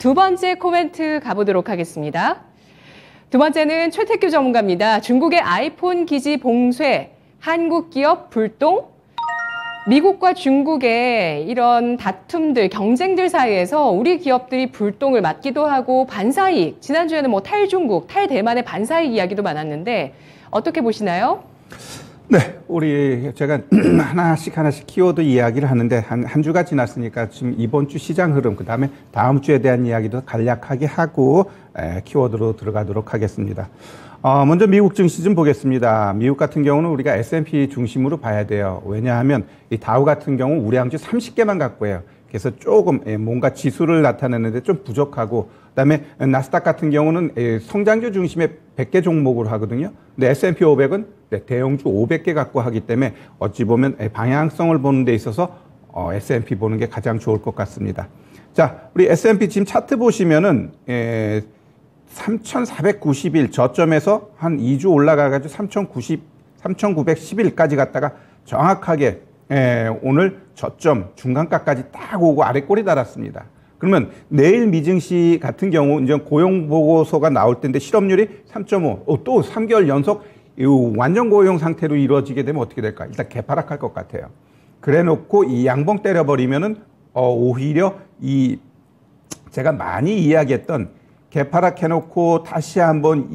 두 번째 코멘트 가보도록 하겠습니다. 두 번째는 최태규 전문가입니다. 중국의 아이폰 기지 봉쇄, 한국 기업 불똥? 미국과 중국의 이런 다툼들, 경쟁들 사이에서 우리 기업들이 불똥을 맞기도 하고 반사이익, 지난주에는 뭐 탈중국, 탈대만의 반사이익 이야기도 많았는데 어떻게 보시나요? 네, 제가 하나씩 키워드 이야기를 하는데 한 주가 지났으니까 지금 이번 주 시장 흐름, 그 다음에 다음 주에 대한 이야기도 간략하게 하고 키워드로 들어가도록 하겠습니다. 먼저 미국 증시 좀 보겠습니다. 미국 같은 경우는 우리가 S&P 중심으로 봐야 돼요. 왜냐하면 이 다우 같은 경우 우량주 30개만 갖고 해요. 그래서 조금 뭔가 지수를 나타내는데 좀 부족하고, 그다음에 나스닥 같은 경우는 성장주 중심의 100개 종목으로 하거든요. 근데 S&P 500은 대형주 500개 갖고 하기 때문에 어찌 보면 방향성을 보는 데 있어서 S&P 보는 게 가장 좋을 것 같습니다. 자, 우리 S&P 지금 차트 보시면은 3,491 저점에서 한 2주 올라가가지고 3,911까지 갔다가 정확하게 오늘 저점 중간가까지 딱 오고 아래 꼬리 달았습니다. 그러면 내일 미증시 같은 경우 이제 고용 보고서가 나올 텐데 실업률이 3.5, 또 3개월 연속 완전 고용 상태로 이루어지게 되면 어떻게 될까? 일단 개파락할 것 같아요. 그래놓고 이 양봉 때려버리면은 오히려 제가 많이 이야기했던 개파락해놓고 다시 한번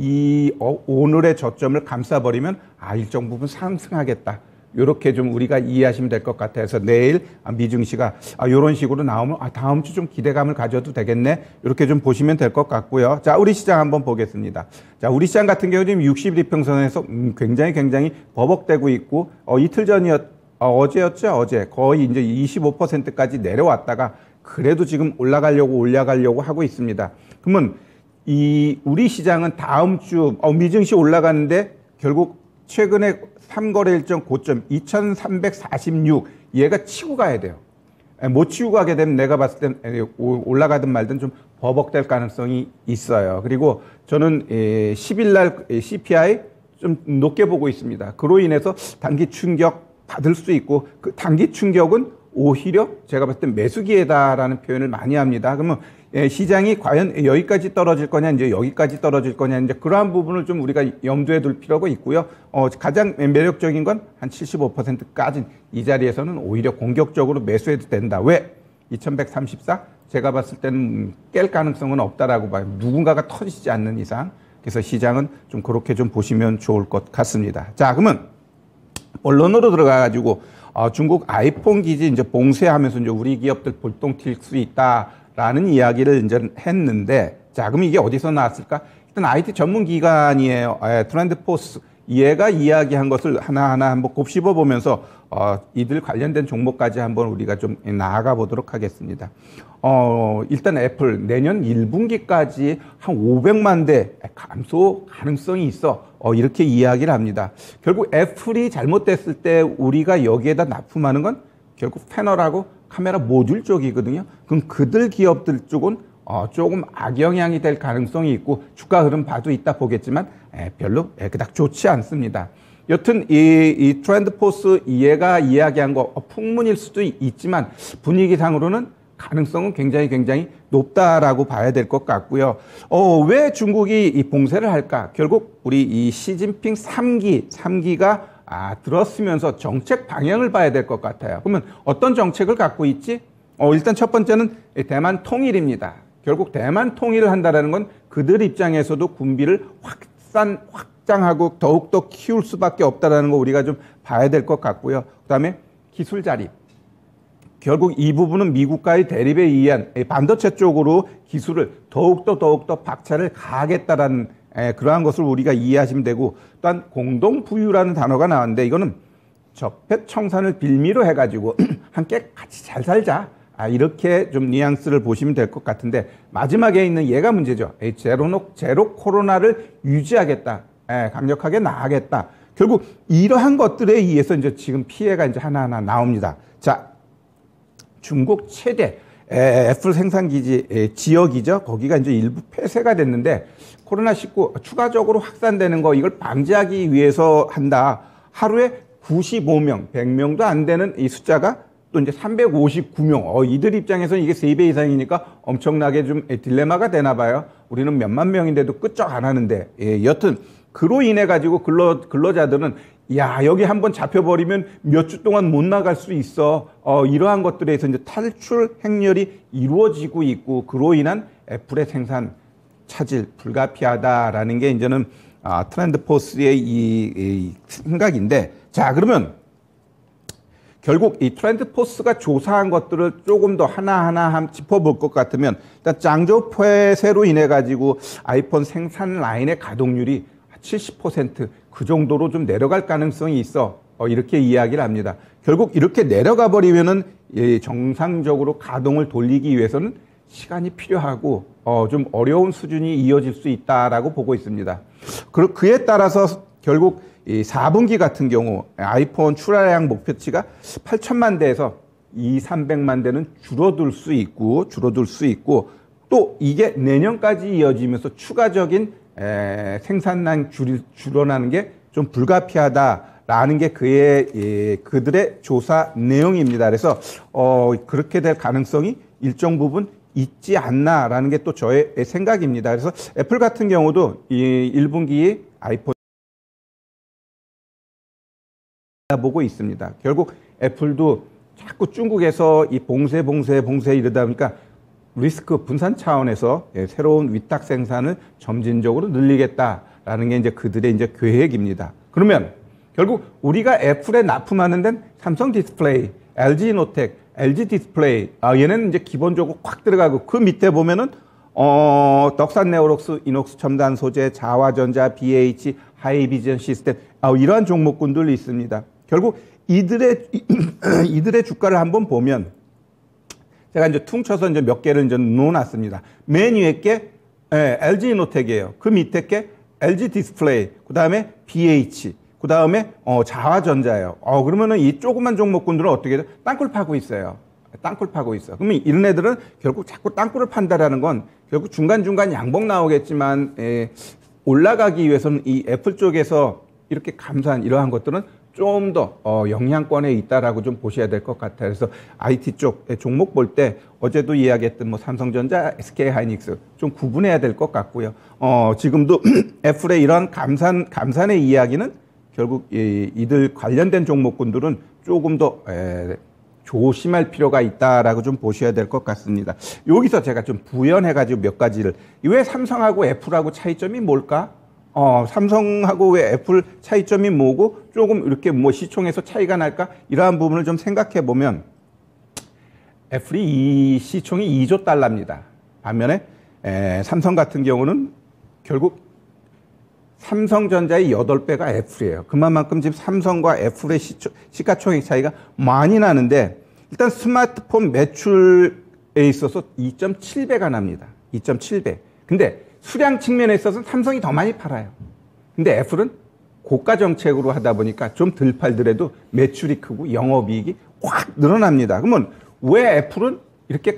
오늘의 저점을 감싸버리면 일정 부분 상승하겠다. 이렇게 좀 우리가 이해하시면 될 것 같아서 내일 미증시가 이런 식으로 나오면 다음 주 좀 기대감을 가져도 되겠네. 이렇게 좀 보시면 될 것 같고요. 자, 우리 시장 한번 보겠습니다. 자, 우리 시장 같은 경우 지금 60일평선에서 굉장히 버벅대고 있고 이틀 어제였죠? 어제 거의 이제 25%까지 내려왔다가 그래도 지금 올라가려고 하고 있습니다. 그러면 우리 시장은 다음 주 미증시 올라가는데 결국 최근에 3거래 일정 고점 2346 얘가 치고 가야 돼요. 못 치고 가게 되면 내가 봤을 땐 올라가든 말든 좀 버벅될 가능성이 있어요. 그리고 저는 10일 날 CPI 좀 높게 보고 있습니다. 그로 인해서 단기 충격 받을 수 있고 그 단기 충격은 오히려 제가 봤을 땐 매수 기회다라는 표현을 많이 합니다. 그러면 시장이 과연 여기까지 떨어질 거냐, 이제 여기까지 떨어질 거냐, 이제 그러한 부분을 좀 우리가 염두에 둘 필요가 있고요. 가장 매력적인 건 한 75%까지 이 자리에서는 오히려 공격적으로 매수해도 된다. 왜? 2134? 제가 봤을 때는 깰 가능성은 없다라고 봐요. 누군가가 터지지 않는 이상. 그래서 시장은 좀 그렇게 좀 보시면 좋을 것 같습니다. 자, 그러면 본론으로 들어가가지고 중국 아이폰 기지 이제 봉쇄하면서 이제 우리 기업들 볼똥 튈 수 있다라는 이야기를 이제 했는데, 자, 그럼 이게 어디서 나왔을까? 일단 IT 전문 기관이에요. 트렌드포스. 얘가 이야기한 것을 하나하나 한번 곱씹어 보면서 이들 관련된 종목까지 한번 우리가 좀 나아가 보도록 하겠습니다. 일단 애플 내년 1분기까지 한 500만 대 감소 가능성이 있어. 이렇게 이야기를 합니다. 결국 애플이 잘못됐을 때 우리가 여기에다 납품하는 건 결국 패널하고 카메라 모듈 쪽이거든요. 그럼 그들 기업들 쪽은 조금 악영향이 될 가능성이 있고 주가 흐름 봐도 있다 보겠지만 별로 그닥 좋지 않습니다. 여튼 이 트렌드포스 얘가 이야기한 거 풍문일 수도 있지만 분위기상으로는 가능성은 굉장히 높다라고 봐야 될 것 같고요. 왜 중국이 이 봉쇄를 할까? 결국 우리 이 시진핑 3기가 들었으면서 정책 방향을 봐야 될 것 같아요. 그러면 어떤 정책을 갖고 있지? 일단 첫 번째는 대만 통일입니다. 결국 대만 통일을 한다는 건 그들 입장에서도 군비를 확장하고 더욱더 키울 수밖에 없다는 거 우리가 좀 봐야 될 것 같고요. 그다음에 기술 자립. 결국 이 부분은 미국과의 대립에 의한 반도체 쪽으로 기술을 더욱더 박차를 가하겠다라는 그러한 것을 우리가 이해하시면 되고, 또한 공동부유라는 단어가 나왔는데 이거는 적폐청산을 빌미로 해가지고 함께 같이 잘 살자. 이렇게 좀 뉘앙스를 보시면 될 것 같은데, 마지막에 있는 얘가 문제죠. 제로 코로나를 유지하겠다. 강력하게 나가겠다. 결국 이러한 것들에 의해서 이제 지금 피해가 이제 하나하나 나옵니다. 자, 중국 최대 애플 생산기지 지역이죠. 거기가 이제 일부 폐쇄가 됐는데 코로나19 추가적으로 확산되는 거 이걸 방지하기 위해서 한다. 하루에 95명, 100명도 안 되는 이 숫자가 또 이제 359명. 이들 입장에서는 이게 3배 이상이니까 엄청나게 좀 딜레마가 되나 봐요. 우리는 몇만 명인데도 끄쩍 안 하는데. 예, 여튼 그로 인해 가지고 근로자들은 야, 여기 한번 잡혀버리면 몇 주 동안 못 나갈 수 있어. 이러한 것들에서 이제 탈출 행렬이 이루어지고 있고, 그로 인한 애플의 생산 차질 불가피하다라는 게 이제는 트렌드포스의 이 생각인데, 자, 그러면 결국 이 트렌드포스가 조사한 것들을 조금 더 하나하나 짚어볼 것 같으면, 일단 짱조 폐쇄로 인해 가지고 아이폰 생산 라인의 가동률이 70% 그 정도로 좀 내려갈 가능성이 있어. 이렇게 이야기를 합니다. 결국 이렇게 내려가 버리면은 정상적으로 가동을 돌리기 위해서는 시간이 필요하고 좀 어려운 수준이 이어질 수 있다라고 보고 있습니다. 그에 따라서 결국 이 4분기 같은 경우 아이폰 출하량 목표치가 8천만 대에서 2,300만 대는 줄어들 수 있고 또 이게 내년까지 이어지면서 추가적인 생산량 줄어나는 게 좀 불가피하다라는 게 그들의 조사 내용입니다. 그래서 그렇게 될 가능성이 일정 부분 있지 않나라는 게 또 저의 생각입니다. 그래서 애플 같은 경우도 이 1분기에 아이폰 보고 있습니다. 결국 애플도 자꾸 중국에서 이 봉쇄 이러다 보니까 리스크 분산 차원에서 새로운 위탁 생산을 점진적으로 늘리겠다라는 게 이제 그들의 이제 계획입니다. 그러면 결국 우리가 애플에 납품하는 데는 삼성 디스플레이, LG 노텍, LG 디스플레이, 얘네는 이제 기본적으로 꽉 들어가고 그 밑에 보면은 덕산 네오록스, 이녹스 첨단 소재, 자화전자, BH, 하이비전 시스템, 이러한 종목군들이 있습니다. 결국 이들의 주가를 한번 보면 제가 이제 퉁쳐서 이제 몇 개를 이제 놓아놨습니다. 맨 위에 게 LG 노텍이에요. 그 밑에 게 LG 디스플레이, 그 다음에 BH, 그 다음에 자화전자예요. 그러면은 이 조그만 종목군들은 어떻게 돼요? 땅굴 파고 있어요. 땅굴 파고 있어. 그러면 이런 애들은 결국 자꾸 땅굴을 판다라는 건 결국 중간중간 양봉 나오겠지만 올라가기 위해서는 이 애플 쪽에서 이렇게 감소한 이러한 것들은 좀 더 영향권에 있다라고 좀 보셔야 될 것 같아요. 그래서 IT 쪽 종목 볼 때 어제도 이야기했던 뭐 삼성전자, SK하이닉스 좀 구분해야 될 것 같고요. 지금도 애플의 이런 감산의 이야기는 결국 이들 관련된 종목군들은 조금 더 조심할 필요가 있다라고 좀 보셔야 될 것 같습니다. 여기서 제가 좀 부연해가지고 몇 가지를, 왜 삼성하고 애플하고 차이점이 뭘까? 삼성하고 왜 애플 차이점이 뭐고 조금 이렇게 뭐 시총에서 차이가 날까? 이러한 부분을 좀 생각해 보면 애플이 이 시총이 2조 달러입니다. 반면에 삼성 같은 경우는 결국 삼성전자의 8배가 애플이에요. 그만큼 지금 삼성과 애플의 시가총액 차이가 많이 나는데, 일단 스마트폰 매출에 있어서 2.7배가 납니다. 2.7배. 근데 수량 측면에 있어서는 삼성이 더 많이 팔아요. 근데 애플은 고가 정책으로 하다 보니까 좀 덜 팔더라도 매출이 크고 영업이익이 확 늘어납니다. 그러면 왜 애플은 이렇게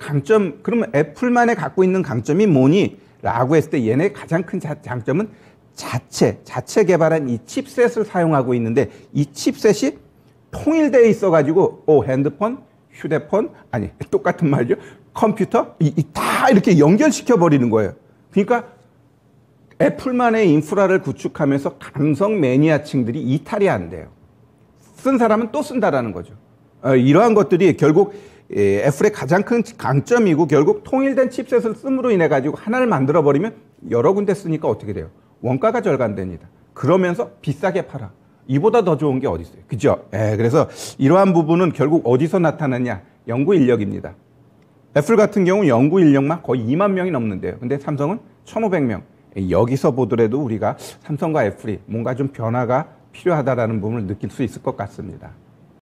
그러면 애플만에 갖고 있는 강점이 뭐니? 라고 했을 때 얘네 가장 큰 장점은 자체 개발한 이 칩셋을 사용하고 있는데, 이 칩셋이 통일되어 있어가지고 핸드폰, 휴대폰, 똑같은 말이죠. 컴퓨터, 다 이렇게 연결시켜 버리는 거예요. 그러니까 애플만의 인프라를 구축하면서 감성 매니아층들이 이탈이 안 돼요. 쓴 사람은 또 쓴다라는 거죠. 이러한 것들이 결국 애플의 가장 큰 강점이고, 결국 통일된 칩셋을 씀으로 인해 가지고 하나를 만들어 버리면 여러 군데 쓰니까 어떻게 돼요? 원가가 절감됩니다. 그러면서 비싸게 팔아. 이보다 더 좋은 게 어디 있어요? 그죠? 그래서 이러한 부분은 결국 어디서 나타나냐? 연구 인력입니다. 애플 같은 경우 연구 인력만 거의 2만 명이 넘는데요. 근데 삼성은 1,500명. 여기서 보더라도 우리가 삼성과 애플이 뭔가 좀 변화가 필요하다라는 부분을 느낄 수 있을 것 같습니다.